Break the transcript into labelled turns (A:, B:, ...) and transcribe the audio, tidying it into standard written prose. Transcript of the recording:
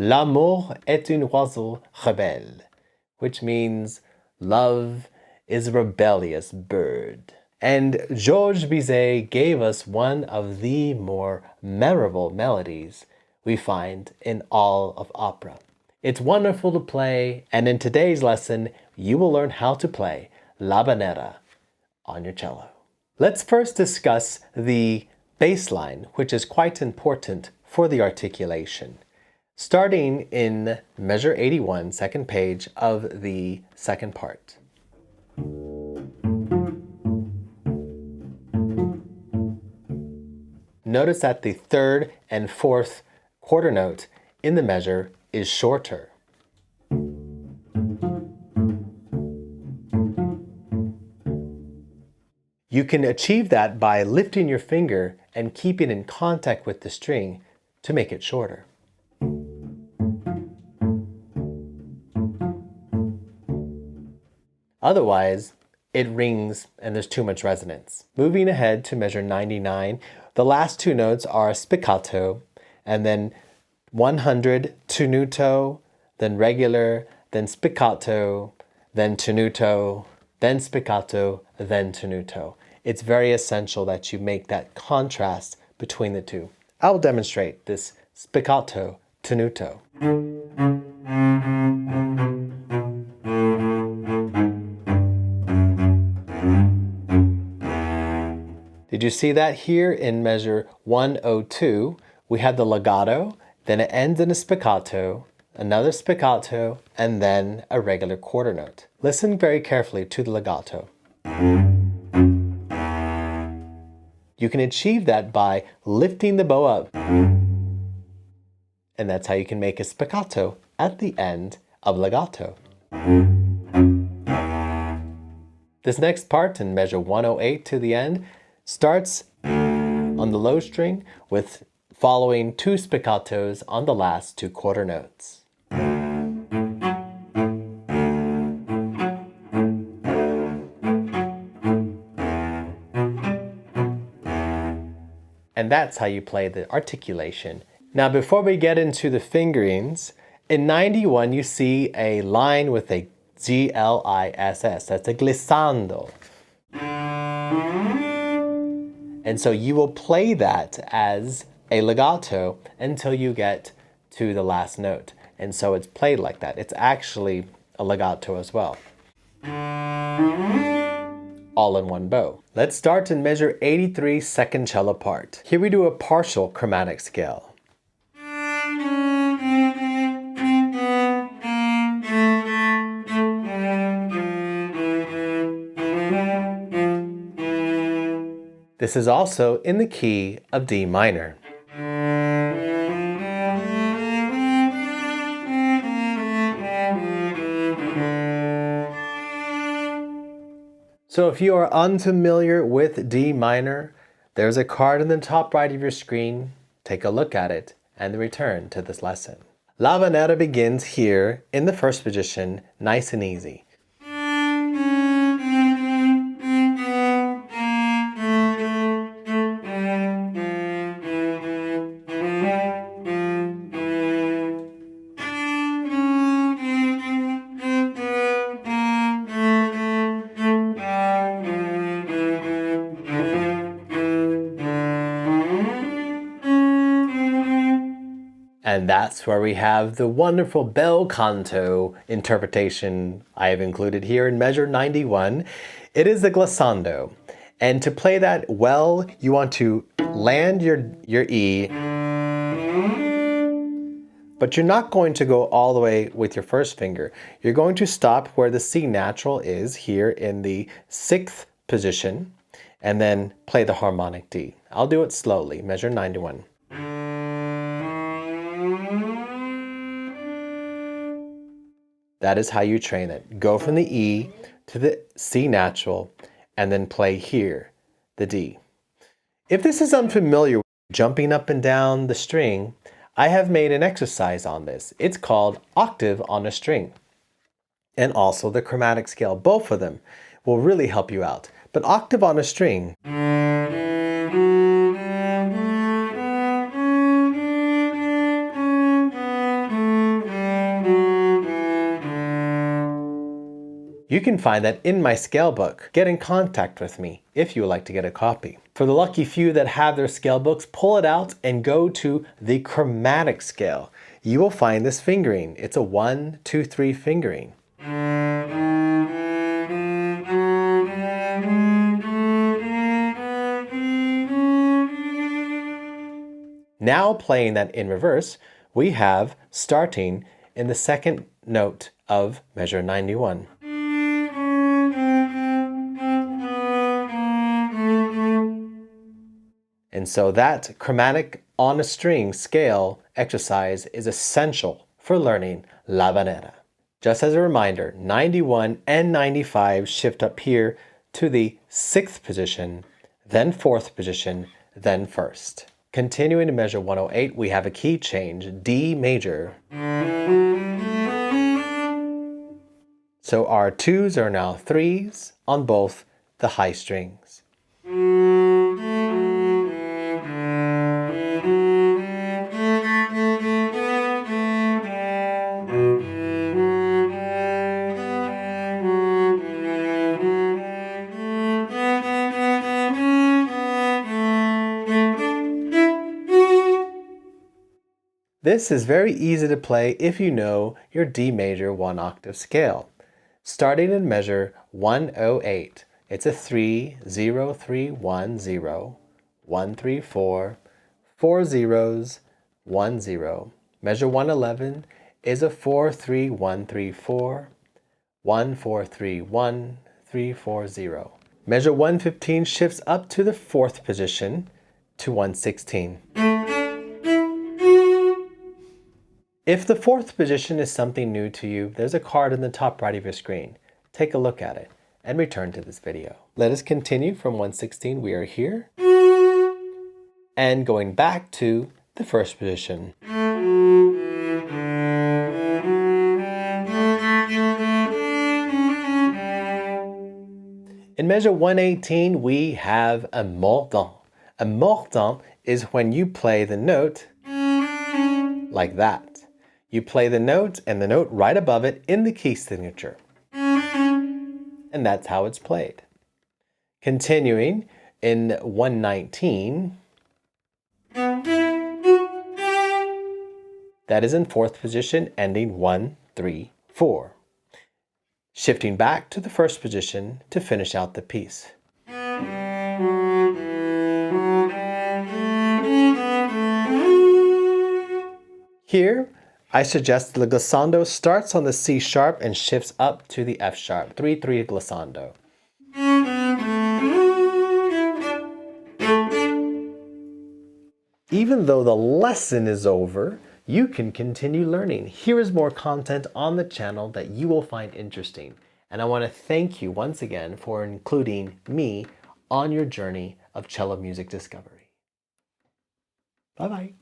A: L'amour est un oiseau rebelle, which means love is a rebellious bird. And Georges Bizet gave us one of the more memorable melodies we find in all of opera. It's wonderful to play, and in today's lesson, you will learn how to play l'habanera on your cello. Let's first discuss the bass line, which is quite important for the articulation. Starting in measure 81, second page of the second part. Notice that the third and fourth quarter note in the measure is shorter. You can achieve that by lifting your finger and keeping in contact with the string to make it shorter. Otherwise, it rings and there's too much resonance. Moving ahead to measure 99, the last two notes are spiccato, and then 100 tenuto, then regular, then spiccato, then tenuto, then spiccato, then tenuto. It's very essential that you make that contrast between the two. I will demonstrate this spiccato tenuto. Did you see that here in measure 102? We have the legato, then it ends in a spiccato, another spiccato, and then a regular quarter note. Listen very carefully to the legato. You can achieve that by lifting the bow up. And that's how you can make a spiccato at the end of legato. This next part in measure 108 to the end starts on the low string with following two spiccatos on the last two quarter notes. And that's how you play the articulation. Now, before we get into the fingerings, in 91 you see a line with a G-L-I-S-S. That's a glissando. And so you will play that as a legato until you get to the last note. And so it's played like that. It's actually a legato as well. All in one bow. Let's start in measure 83, second cello part. Here we do a partial chromatic scale. This is also in the key of D minor. So if you are unfamiliar with D minor, there's a card in the top right of your screen. Take a look at it and return to this lesson. L'habanera begins here in the first position, nice and easy. And that's where we have the wonderful bel canto interpretation I have included here in measure 91. It is the glissando. And to play that well, you want to land your E, but you're not going to go all the way with your first finger. You're going to stop where the C natural is here in the 6th position, and then play the harmonic D. I'll do it slowly, measure 91. That is how you train it. Go from the E to the C natural and then play here, the D. If this is unfamiliar with jumping up and down the string, I have made an exercise on this. It's called octave on a string. And also the chromatic scale. Both of them will really help you out. But octave on a string. You can find that in my scale book. Get in contact with me if you would like to get a copy. For the lucky few that have their scale books, pull it out and go to the chromatic scale. You will find this fingering. It's a 1, 2, 3 fingering. Now playing that in reverse, we have starting in the second note of measure 91. And so that chromatic on a string scale exercise is essential for learning La Habanera. Just as a reminder, 91 and 95 shift up here to the 6th position, then 4th position, then 1st. Continuing to measure 108, we have a key change, D major. So our 2s are now 3s on both the high strings. This is very easy to play if you know your D major 1 octave scale. Starting in measure 108, it's a 3, 0, 3, 1, 0, 1, 3, 4, 4 zeros, 1, 0. Measure 111 is a 4, 3, 1, 3, 4, 1, 4, 3, 1, 3, 4, 0. Measure 115 shifts up to the 4th position to 116. If the 4th position is something new to you, there's a card in the top right of your screen. Take a look at it and return to this video. Let us continue from 116. We are here and going back to the 1st position. In measure 118, we have a mordant. A mordant is when you play the note like that. You play the note and the note right above it in the key signature. And that's how it's played. Continuing in 119, that is in 4th position, ending 1, 3, 4. Shifting back to the 1st position to finish out the piece. Here, I suggest the glissando starts on the C sharp and shifts up to the F sharp. 3-3 glissando. Even though the lesson is over, you can continue learning. Here is more content on the channel that you will find interesting. And I want to thank you once again for including me on your journey of cello music discovery. Bye-bye.